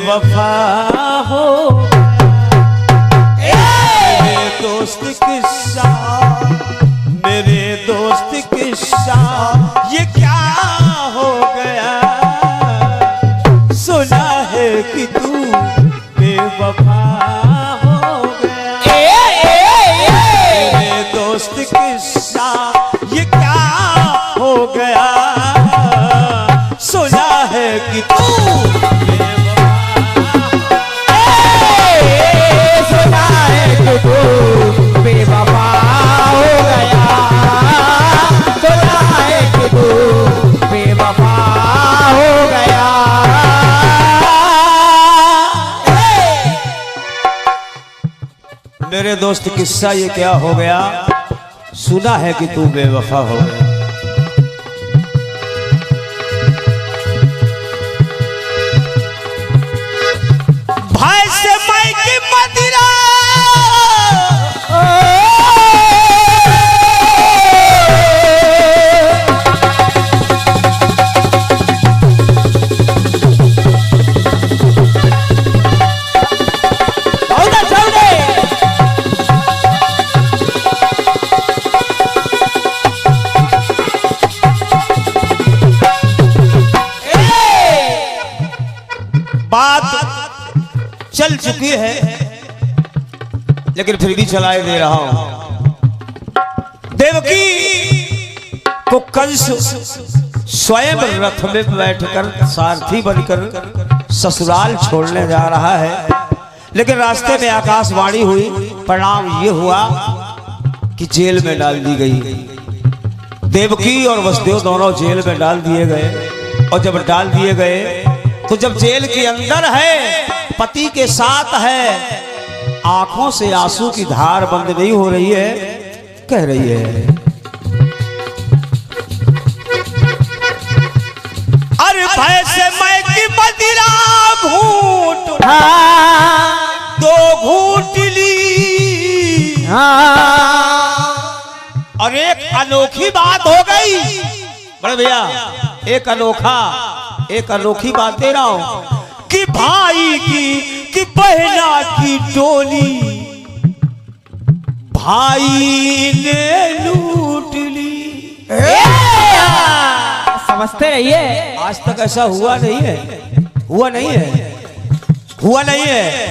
बेवफा हो मेरे दोस्त किस्सा, मेरे दोस्त किस्सा ये क्या हो गया, सुना है कि तू बेवफा हो गया। मेरे दोस्त किस्सा ये क्या हो गया, सुना है कि तू बेवफा हो गया, सुना है कि तू बेवफा हो गया। मेरे दोस्त किस्सा ये क्या हो गया, सुना है कि तू बेवफा हो गया। भाई से माई की मदिरा बात चल चुकी है, लेकिन फिर भी चलाए दे रहा हूं। देवकी को कंस स्वयं रथ में बैठकर सारथी बनकर ससुराल छोड़ने जा रहा है, लेकिन रास्ते में आकाशवाणी हुई। परिणाम ये हुआ कि जेल में डाल दी गई। देवकी और वसुदेव दोनों जेल में डाल दिए गए। और जब डाल दिए गए तो जब जेल के अंदर है, पति के साथ है, आंखों से आंसू की धार बंद नहीं हो रही है, कह रही है अरे भय से मैं की मदिरा घूट दो घूट ली। और एक अनोखी बात हो गई बड़े भैया, एक अनोखी बात दे रहा हूं कि भाई की कि बहना की डोली भाई ने लूट ली। समझते रहिए, आज तक ऐसा हुआ नहीं है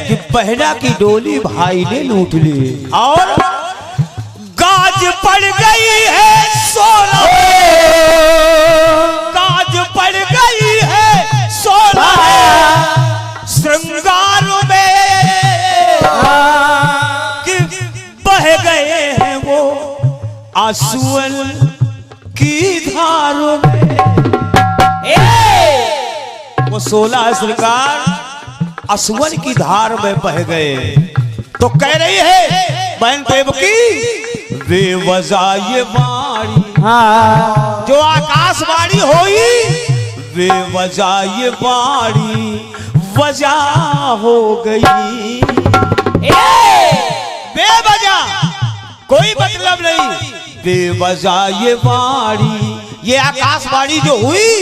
कि बहना की डोली भाई ने लूट ली। और गाज पड़ गई है 16, गाज पड़ गई है 16 श्रृंगार में कि बह गए हैं वो आंसुअन की धार में। वो 16 श्रृंगार आंसुअन की धार में बह गए। तो कह रही है बहन देवकी, बेवजह ये वाणी जो आकाशवाणी हुई, बेवजह ये वाणी वजह हो गई। बेवजह कोई मतलब नहीं, बेवजह ये वाणी, ये आकाशवाणी जो हुई,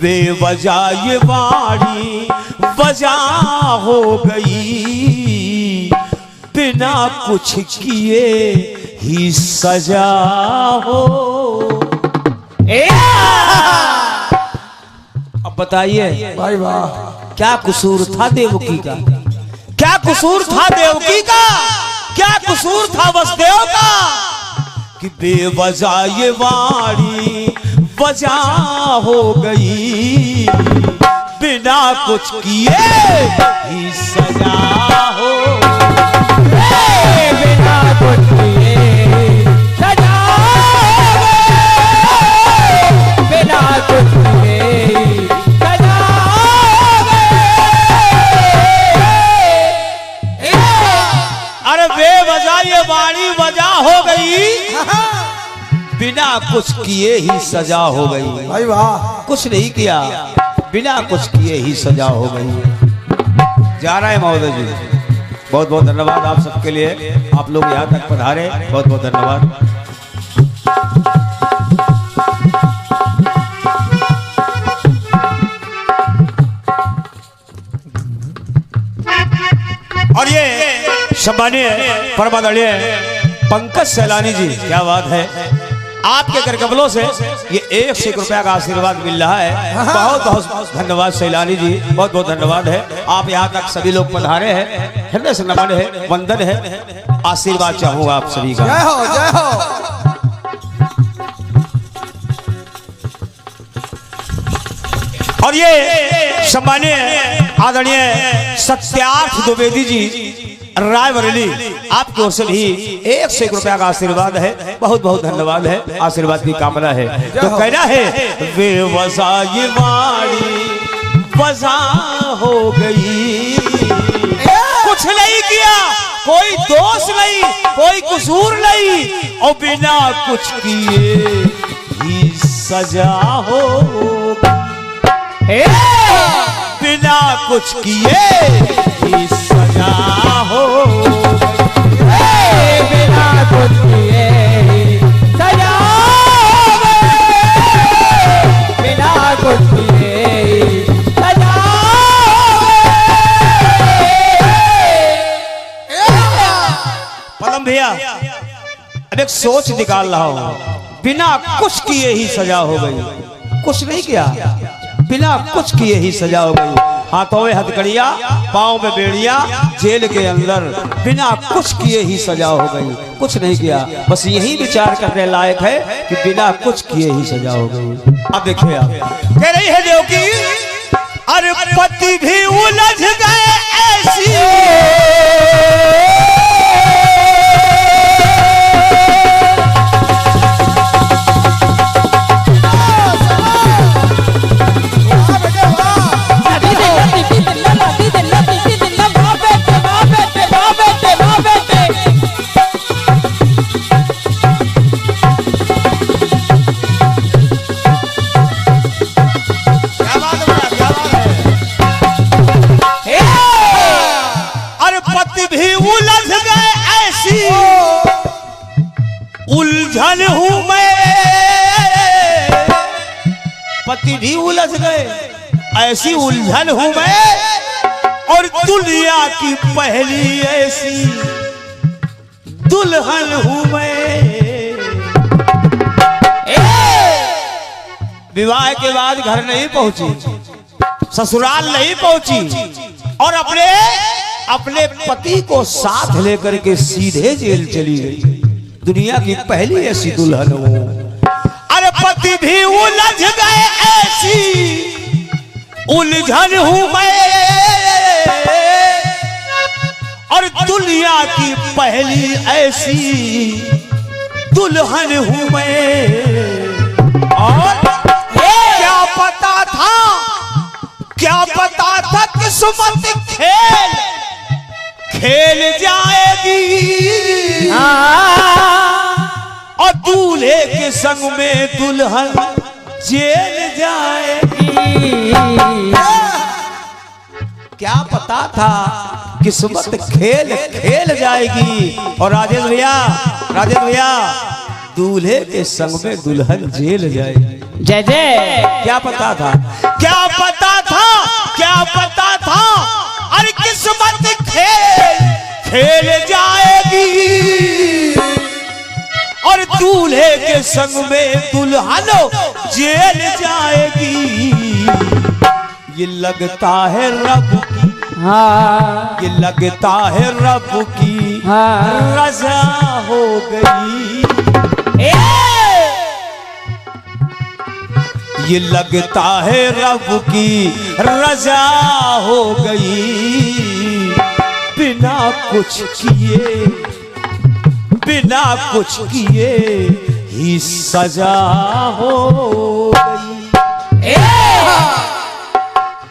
बेवजह ये वाणी वजह हो गई। बिना कुछ किए ही सजा हो। अब बताइए भाई वाह, क्या कसूर था देवकी का, क्या कसूर था देवकी का, क्या कसूर था वसुदेव का कि बेवजह ये वाणी वजह हो गई। बिना कुछ किए ही सजा हो, बिना कुछ किए सजा हो, बिना कुछ किए सजा हो। अरे बेवजह ये वाणी वजह हो गई, बिना कुछ किए ही सजा हो गई। भाई वाह, कुछ नहीं किया, बिना कुछ किए ही सजा हो गई। जा रहा है महोदय जी, बहुत बहुत धन्यवाद आप सबके लिए, आप लोग यहाँ तक पधारे, बहुत बहुत धन्यवाद। ये सम्मानीय परमादरणीय पंकज सैलानी जी, क्या बात है, आपके कर कमलों से ये 1 रुपया का आशीर्वाद मिल रहा है। बहुत बहुत धन्यवाद सैलानी जी, बहुत बहुत धन्यवाद है। आप यहाँ तक सभी लोग पधारे हैं, हृदय से नमन है, वंदन है, आशीर्वाद चाहूंगा आप सभी का। जय हो जय हो। और ये सम्मानीय आदरणीय सत्यार्थ द्विवेदी जी रायबरेली, आपकी ओर से भी 1 रुपया का आशीर्वाद है। बहुत बहुत धन्यवाद है, आशीर्वाद की कामना है। तो कहना है वे वज़ा ये वाणी वज़ा हो गई, कुछ नहीं किया, कोई दोष नहीं, कोई कसूर नहीं, और बिना कुछ किए ही सजा हो, बिना कुछ किए ही सजा हो, बिना कुछ किए सजा हो, बिना कुछ किए सजा पलम भैया अब एक सोच निकाल रहा हूं, बिना कुछ किए ही सजा हो गई, कुछ नहीं किया, बिना कुछ किए ही सजा हो गई। हाथों में हथकड़िया, पाँव में बेड़िया, जेल के अंदर बिना कुछ किए ही सजा हो गई, कुछ नहीं किया। बस यही विचार करने लायक है कि बिना कुछ किए ही सजा हो गई। अब देखिए आप कह रही है जो कि अरे पति भी उलझ गए ऐसी, उलझन हूं मैं, पति भी उलझ गए ऐसी उलझन हूं मैं, और दुनिया की पहली ऐसी दुल्हन हूं मैं। विवाह के बाद घर नहीं पहुंची, ससुराल नहीं पहुंची, और अपने पति को साथ लेकर के सीधे जेल चली गई। दुनिया की पहली ऐसी दुल्हन हो। अरे पति भी उलझ गए ऐसी उलझन हूं मैं, और दुनिया की पहली ऐसी दुल्हन हूं मैं। और क्या पता था किस्मत खेल जाएगी, और दूल्हे के संग में दुल्हन जेल जाएगी। क्या पता था किस्मत खेल जाएगी। और राजेश भैया दूल्हे के संग में दुल्हन जेल जाएगी। जय जय। क्या पता था, अरे किस्मत खेल जाएगी, और दूल्हे के संग में दुल्हन जेल जाएगी। ये लगता है रब की, हाँ, ये लगता है रब की हाँ, रजा हो गई। ये लगता है रब की रजा हो गई, बिना कुछ किए ही सजा हो गई।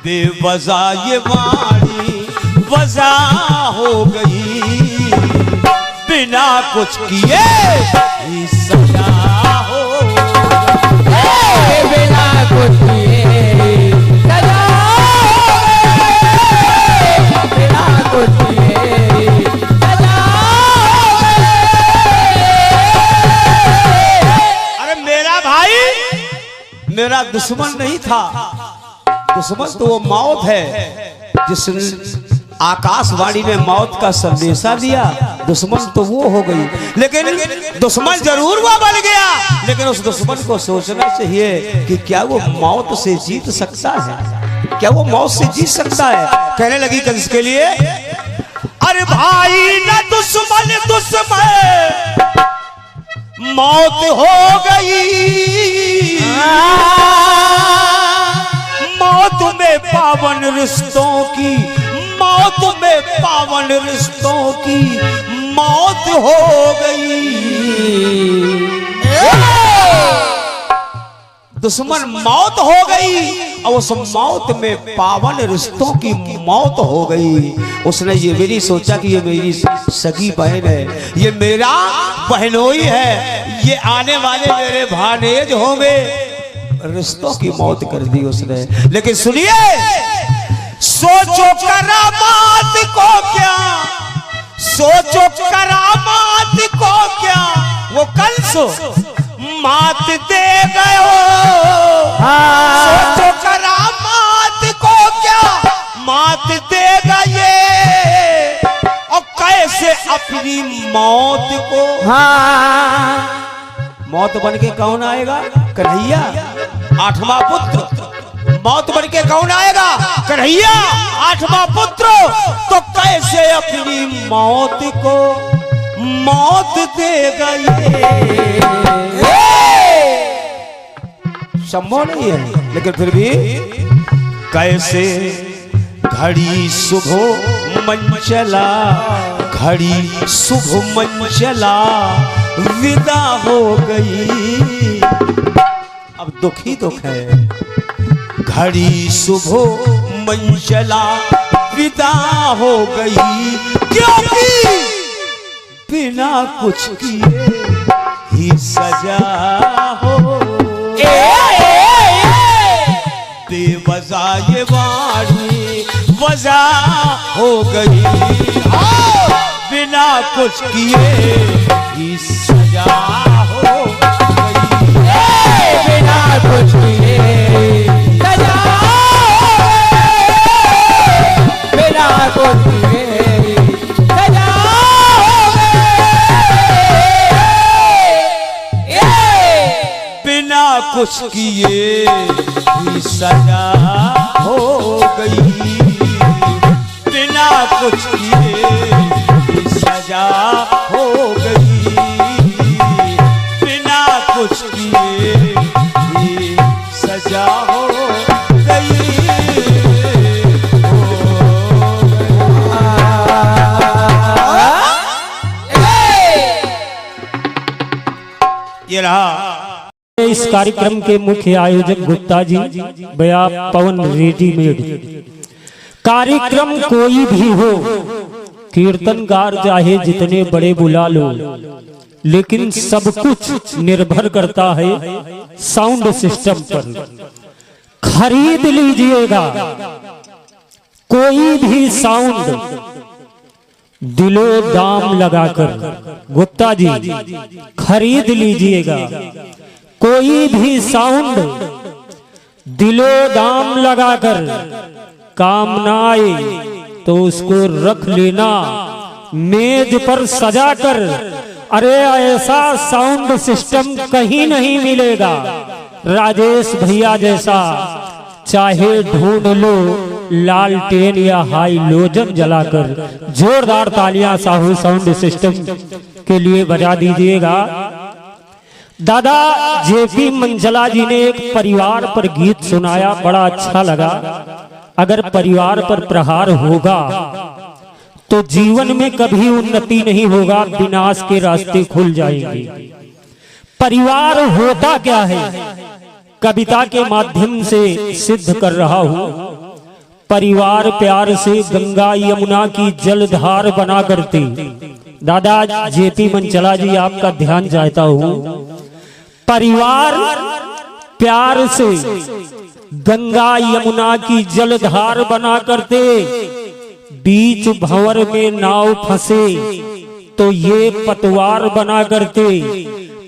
बेवजह ये वाणी वजह हो गई, बिना कुछ किए ही सजा हो गई। बिना कुछ किए सजा हो गई, बिना कुछ किए सजा हो गई। अरे मेरा भाई मेरा दुश्मन नहीं था, दुश्मन तो वो मौत है आकाशवाणी में मौत का संदेशा दिया, दुश्मन तो वो हो गई, लेकिन दुश्मन जरूर वो बन गया, लेकिन उस दुश्मन को सोचना चाहिए कि क्या वो मौत से जीत सकता है, क्या वो मौत से जीत सकता है। कहने लगी कंस के लिए, अरे भाई न दुश्मन दुश्मन मौत हो गई, मौत में पावन रिश्तों की, मौत में पावन रिश्तों की मौत हो गई। दुश्मन मौत हो गई और उस मौत में पावन रिश्तों की मौत हो गई। उसने ये भी नहीं सोचा कि ये मेरी सगी बहन है, ये मेरा बहनोई है, ये आने वाले मेरे भानेज होंगे। रिश्तों की मौत कर दी उसने। लेकिन सुनिए, सोचो करामात को क्या, सोचो करामात को क्या, वो कंस मात दे गयो। सोचो करामात को क्या मात देगा ये, और कैसे अपनी मौत को, मौत बन के कौन आएगा? कन्हैया, आठवां पुत्र। मौत बन के कौन आएगा? कन्हैया, आठवां पुत्र। तो कैसे अपनी मौत को मौत देगा ये, संभव नहीं है। लेकिन फिर भी कैसे घड़ी शुभ मंचला, घड़ी शुभ मंचला विदा हो गई। अब दुखी दुख है, घड़ी शुभ मंचला विदा हो गई, क्योंकि बिना कुछ किए ही सजा हो। बेवजह ये वाणी वजह हो गई, बिना कुछ किए ही सजा हो गई, बिना कुछ किए सजा, बिना कुछ किए सजा बिना कुछ किए ही सजा हो गई, बिना कुछ किए ही सजा हो गई, बिना कुछ किए ही सजा हो गई, ये रहा। इस कार्यक्रम के मुख्य आयोजक गुप्ता जी, भैया पवन रेडीमेड। कार्यक्रम कोई भी हो, कीर्तनकार चाहे जितने बड़े बुला लो, लेकिन सब कुछ निर्भर करता है साउंड सिस्टम पर। खरीद लीजिएगा कोई भी साउंड दिलो दाम लगाकर, गुप्ता जी खरीद लीजिएगा कोई भी साउंड दिलो दाम लगाकर। काम ना आए तो उसको रख लेना मेज पर सजाकर। अरे ऐसा साउंड सिस्टम कहीं नहीं मिलेगा राजेश भैया जैसा। चाहे ढूंढ लो लालटेन या हाइलोजन जलाकर। जोरदार तालियां साहू साउंड सिस्टम के लिए बजा दीजिएगा। दादा जेपी मंचला जी ने एक परिवार पर गीत सुनाया, बड़ा अच्छा लगा। अगर परिवार पर प्रहार होगा तो जीवन में कभी उन्नति नहीं होगा, विनाश के रास्ते खुल जाएंगे। परिवार होता क्या है, कविता के माध्यम से सिद्ध कर रहा हूं। परिवार प्यार से गंगा यमुना की जलधार बना करते। दादा जेपी मंचला जी आपका ध्यान चाहता हूं। परिवार प्यार से गंगा यमुना की जलधार बना करते। बीच भंवर में नाव फंसे तो ये पतवार बना करते।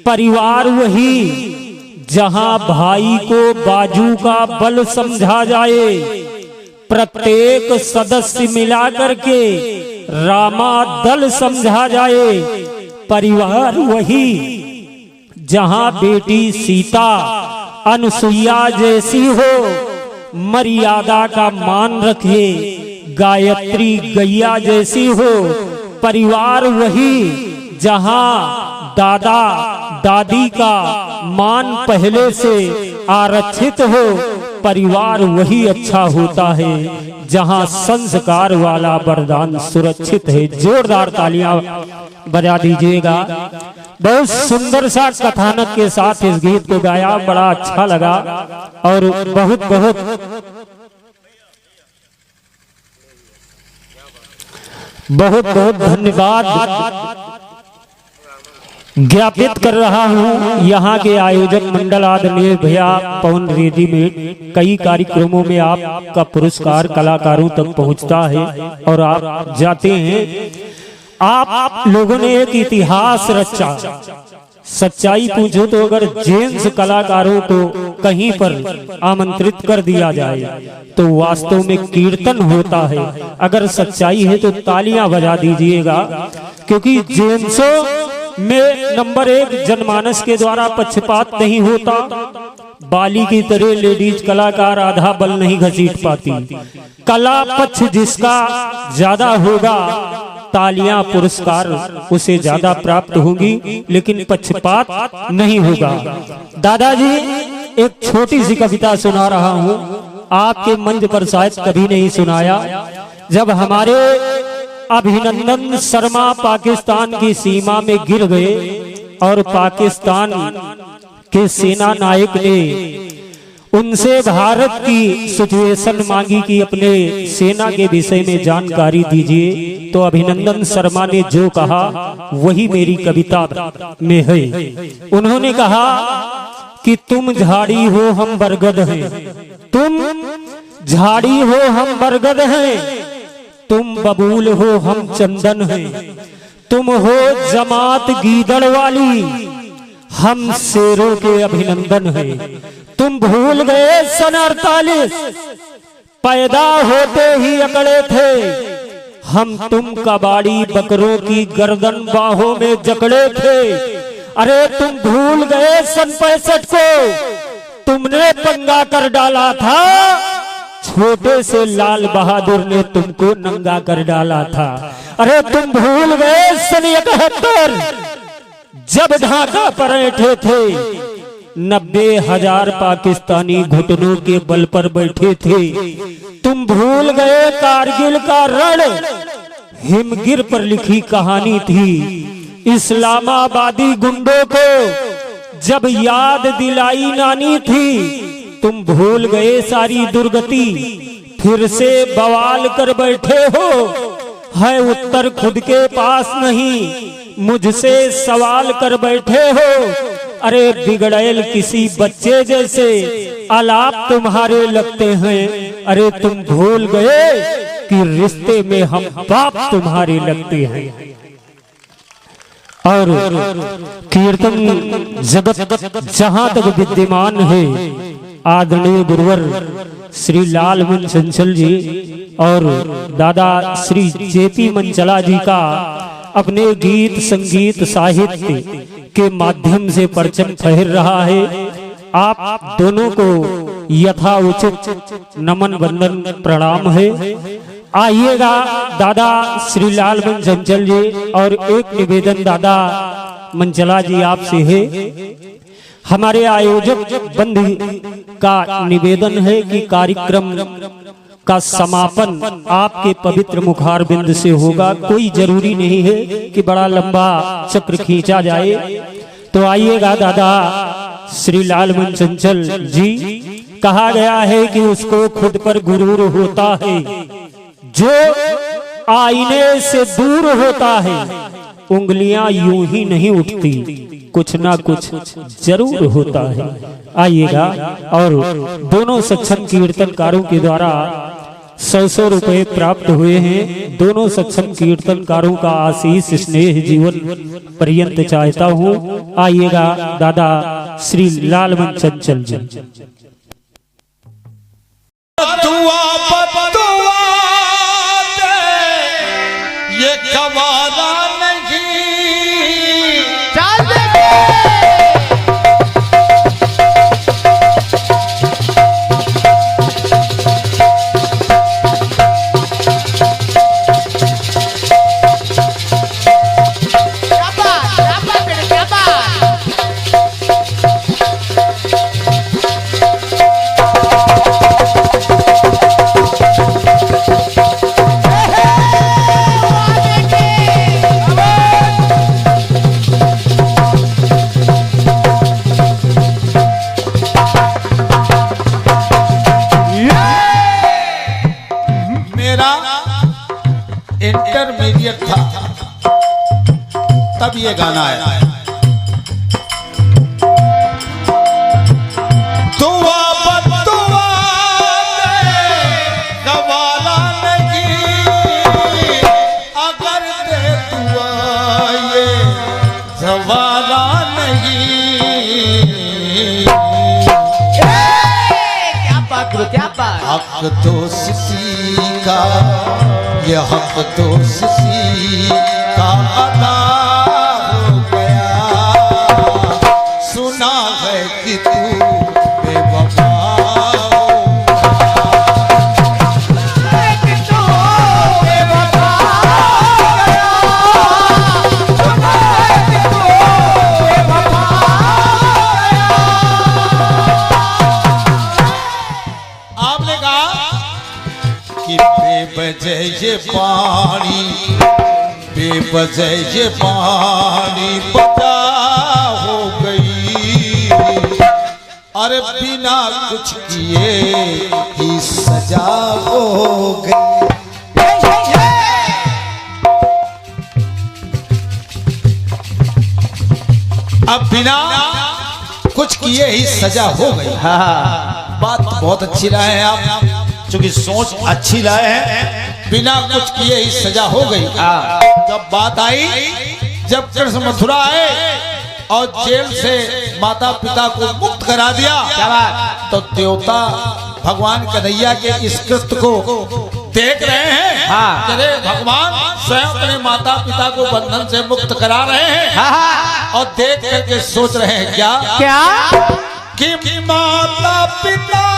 परिवार वही जहां भाई को बाजू का बल समझा जाए। प्रत्येक सदस्य मिला करके रामा दल समझा जाए। परिवार वही जहां बेटी सीता अनुसुईया जैसी हो, मर्यादा का मान रखे, गायत्री गैया जैसी हो। परिवार वही जहां दादा दादी का मान पहले से आरक्षित हो। परिवार वही अच्छा होता है जहां संस्कार वाला वरदान सुरक्षित है। जोरदार तालियां बजा दीजिएगा। बहुत सुंदर सा कथानक के साथ इस गीत को गाया, बड़ा अच्छा लगा और बहुत बहुत धन्यवाद ज्ञापित कर रहा हूँ यहाँ के आयोजक मंडल आदरणीय भैया पवन रेडीमेड। कई कार्यक्रमों में आपका पुरस्कार कलाकारों तक पहुँचता है और आप जाते हैं। आप लोगों ने एक इतिहास रचा। सच्चाई पूछो तो अगर जेंट्स कलाकारों को कहीं पर आमंत्रित कर दिया जाए तो वास्तव में कीर्तन होता है। अगर सच्चाई है तो तालियां बजा दीजिएगा, क्योंकि जेंट्सों में नंबर 1 जनमानस के द्वारा पक्षपात नहीं होता। बाली की तरह लेडीज कलाकार आधा बल नहीं घसीट पाती। कला पक्ष जिसका ज्यादा होगा, तालियां पुरस्कार उसे ज्यादा प्राप्त होंगी, लेकिन पक्षपात नहीं होगा। दादाजी एक छोटी सी कविता सुना रहा हूँ, आपके मंच पर शायद कभी नहीं सुनाया। जब हमारे अभिनंदन शर्मा पाकिस्तान की सीमा में गिर गए और पाकिस्तान के सेना नायक ने उनसे भारत की सिचुएशन मांगी कि अपने सेना के विषय में जानकारी दीजिए, तो अभिनंदन शर्मा ने जो कहा वही मेरी कविता में है। उन्होंने कहा कि तुम झाड़ी हो हम बरगद हैं, तुम झाड़ी हो हम बरगद हैं, तुम बबूल हो हम चंदन हैं, तुम हो जमात गीदड़ वाली हम शेरों के अभिनंदन हैं। तुम भूल गए सन 48 पैदा होते ही अकड़े थे, हम तुम कबाड़ी बकरों की गर्दन बाहों में जकड़े थे। अरे तुम भूल गए सन 65 को, तुमने पंगा कर डाला था, छोटे से लाल बहादुर ने तुमको नंगा कर डाला था। अरे तुम भूल गए सन 71 जब ढाका पर बैठे थे, 90,000 पाकिस्तानी घुटनों के बल पर बैठे थे। तुम भूल गए कारगिल का रण हिमगिर पर लिखी कहानी थी। इस्लामाबादी गुंडों को जब याद दिलाई नानी थी, तुम भूल गए सारी दुर्गति, फिर से बवाल कर बैठे हो। है उत्तर खुद के पास नहीं, मुझसे सवाल कर बैठे हो। अरे बिगड़ैल किसी बच्चे जैसे आलाप तुम्हारे लगते हैं। अरे तुम भूल गए कि रिश्ते में हम बाप तुम्हारे लगते हैं। और कीर्तन जगत जहां तक विद्यमान है, आदरणीय गुरुवर श्री लालमन चंचल जी और दादा श्री जेपी मंचला जी का अपने गीत संगीत साहित्य के माध्यम से परचम फहर रहा है। आप दोनों को यथा उचित नमन वंदन प्रणाम है। आइएगा दादा श्री लालमन चंचल जी, और एक निवेदन दादा मंचला जी आपसे है। हमारे आयोजक बंधु का निवेदन है कि कार्यक्रम का समापन आपके पवित्र मुखार बिंद से होगा। कोई जरूरी नहीं है कि बड़ा लंबा चक्र खींचा जाए। तो आइएगा दादा श्री लालमन चंचल जी। कहा गया है कि उसको खुद पर गुरूर होता है जो आईने से दूर होता है। उंगलियां यूं ही नहीं उठती, कुछ ना कुछ जरूर होता है। आइएगा, और दोनों सक्षम कीर्तनकारों के द्वारा 100 रुपए प्राप्त हुए हैं। दोनों सक्षम कीर्तनकारों का आशीष स्नेह जीवन पर्यंत चाहता हूँ। आइएगा दादा श्री लालमन चंचल जी। तब ये गाना है। दुआ बदुआ गवाला नहीं, अगर दे दुआ ये जवाला नहीं। क्या बात करो, क्या बात। हक तो किसी का, ये हक तो किसी का अदा हो गया। सुना है कि तू बेवफा हो आपने कहा कि बेवजह ये पानी, बेवजह ये पानी बता हो गई। अरे बिना कुछ किए ही सजा हो गई। अब बिना कुछ किए ही सजा हो गई। बात बहुत अच्छी लाए हैं आप, चूंकि सोच अच्छी लाए हैं। बिना कुछ किए ही सजा हो गई। जब बात आई, जब कृष्ण मथुरा आए और जेल से माता पिता को मुक्त करा दिया, क्या बात, तो देवता भगवान कन्हैया के इस कृत्य को देख रहे हैं। अरे भगवान स्वयं अपने माता पिता को बंधन से मुक्त करा रहे हैं और देख करके सोच रहे हैं क्या क्या कि माता पिता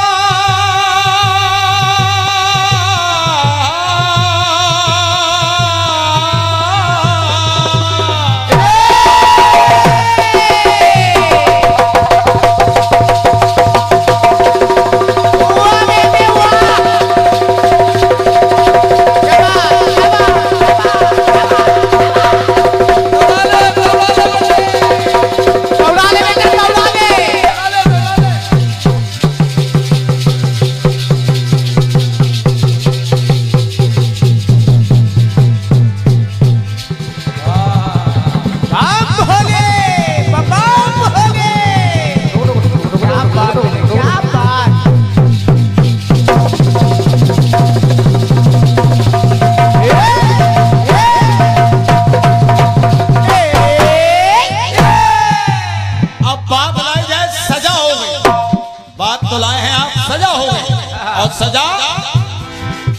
सजा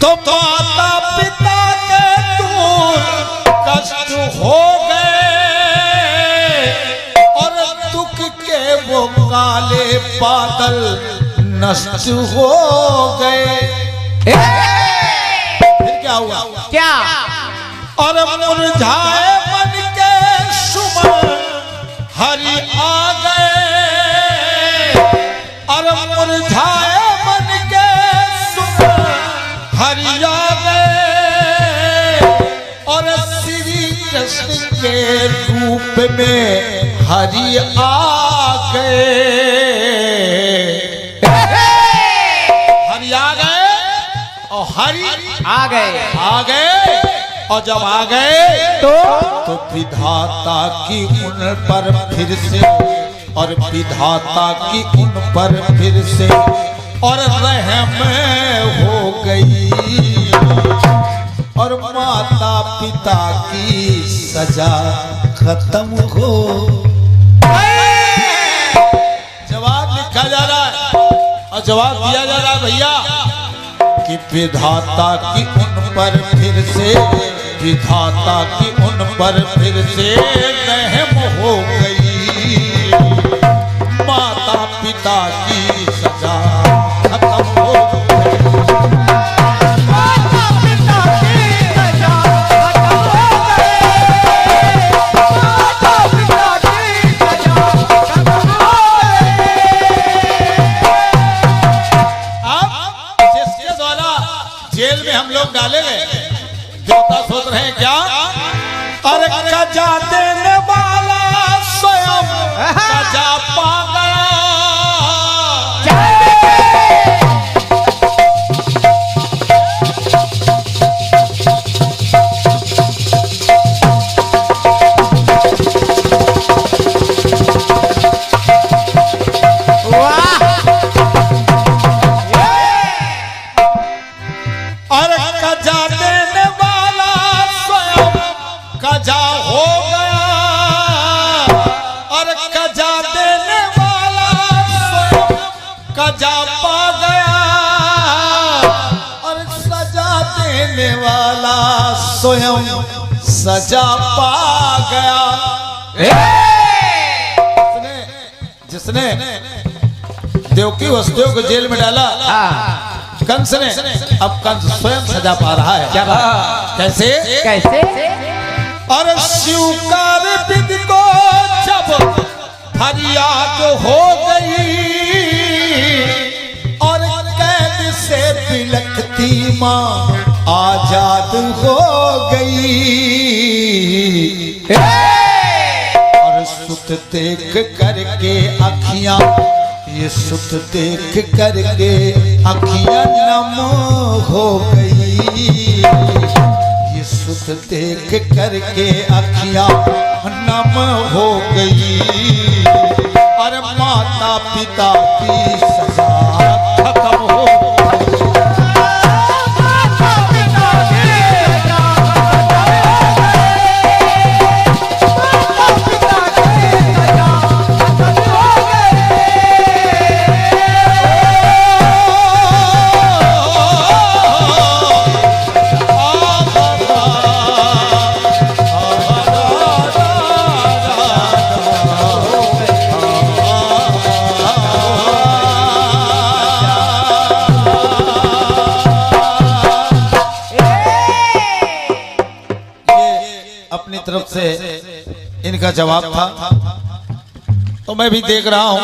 तो माता पिता के दूर कष्ट हो गए और दुख के वो काले बादल नष्ट हो गए। फिर क्या हुआ क्या और मुरझाए मन के सुमन हरि आ गए और मुरझाए हरिया में और श्री कृष्ण के रूप में हरि आ गए। हरि आ गए और हरि आ गए और जब आ गए तो विधाता की उन पर फिर से और विधाता की उन पर फिर से और रहम हो गई और माता पिता की सजा खत्म हो। जवाब लिखा जा रहा है और जवाब दिया जा रहा है भैया कि विधाता की उन पर फिर से, विधाता की उन पर फिर से रहम हो गई। माता पिता की सजा खत्म हो गई। जेल में हम लोग डाले गए, देवता सोच रहे हैं क्या, अरे कजा देने वाला स्वयं कजा पा गया। हो गया और कजा देने वाला स्वयं कजा पा गया और सजा देने वाला स्वयं सजा पा गया। जिसने देवकी वसुदेव को जेल में डाला कंस ने, अब कंस स्वयं सजा पा रहा है। क्या बात? कैसे? कैसे? और स्वीकार विधि को जब फरियाद हो गई और कैद से बिलखती मां आजाद हो गई और सुत देख करके अखियां, ये सुत देख करके अखियां नम हो गई, ये सुत देख करके अखियां नम हो गई और माता पिता की सजा खत्म हो गई। अपनी तरफ से इनका जवाब था। तो मैं भी देख रहा हूं